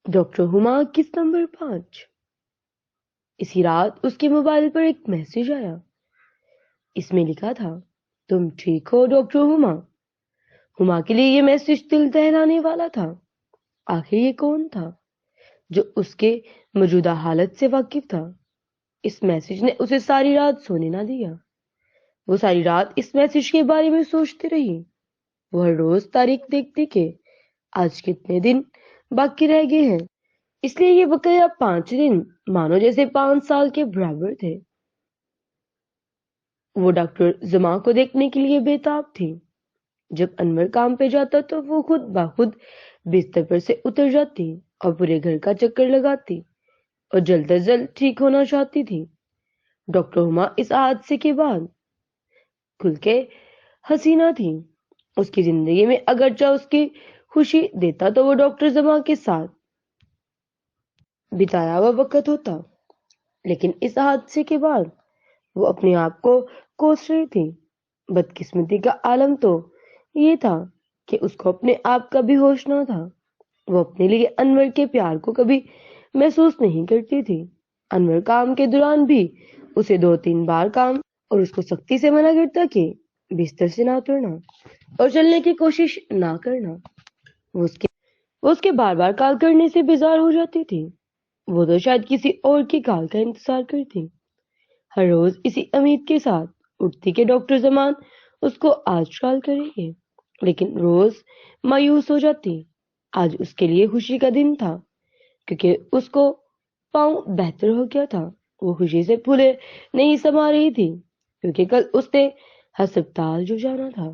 Doctor ہما کس number 5۔ اسی رات اس کے موبائل پر ایک میسج آیا۔ اس میں لکھا تھا، تم ٹھیک ہو ڈاکٹر ہما؟ ہما کے لیے یہ میسج دل دہلانے والا تھا۔ آخر یہ کون تھا جو اس کے موجودہ حالت سے واقف تھا؟ اس میسج نے اسے ساری رات سونے نہ دیا۔ وہ ساری رات اس میسج کے بارے میں سوچتی رہی۔ وہ ہر روز تاریخ دیکھتی کہ آج کتنے دن باقی رہ گئے ہیں، اس لیے یہ بقیہ 5 دن مانو جیسے 5 سال کے برابر تھے۔ وہ ڈاکٹر زما کو دیکھنے کے لیے بےتاب تھی۔ جب انور کام پہ جاتا تو وہ خود بخود بستر پر سے اتر جاتی اور پورے گھر کا چکر لگاتی اور جلد از جلد ٹھیک ہونا چاہتی تھی۔ ڈاکٹر ہما اس حادثے کے بعد کھل کے حسینہ تھی۔ اس کی زندگی میں اگرچہ اس کی خوشی دیتا تو وہ ڈاکٹر زما کے ساتھ بتایا ہوا وقت ہوتا، لیکن اس حادثے کے بعد وہ اپنے آپ کو کوس رہی تھی۔ بدقسمتی کا عالم تو یہ تھا کہ اس کو اپنے آپ کا بھی ہوش نہ تھا۔ وہ اپنے لیے انور کے پیار کو کبھی محسوس نہیں کرتی تھی۔ انور کام کے دوران بھی اسے 2-3 بار کام اور اس کو سختی سے منع کرتا کہ بستر سے نہ اترنا اور چلنے کی کوشش نہ کرنا۔ وہ اس کے بار بار کال کرنے سے بیزار ہو جاتی تھی۔ وہ تو شاید کسی اور کی کال کا انتظار کرتی، ہر روز اسی امید کے ساتھ اٹھتی کہ ڈاکٹر زمان اس کو آج کال کریں گے، لیکن روز مایوس ہو جاتی۔ آج اس کے لیے خوشی کا دن تھا کیونکہ اس کو پاؤں بہتر ہو گیا تھا۔ وہ خوشی سے پھولے نہیں سما رہی تھی کیونکہ کل اس نے ہسپتال جو جانا تھا۔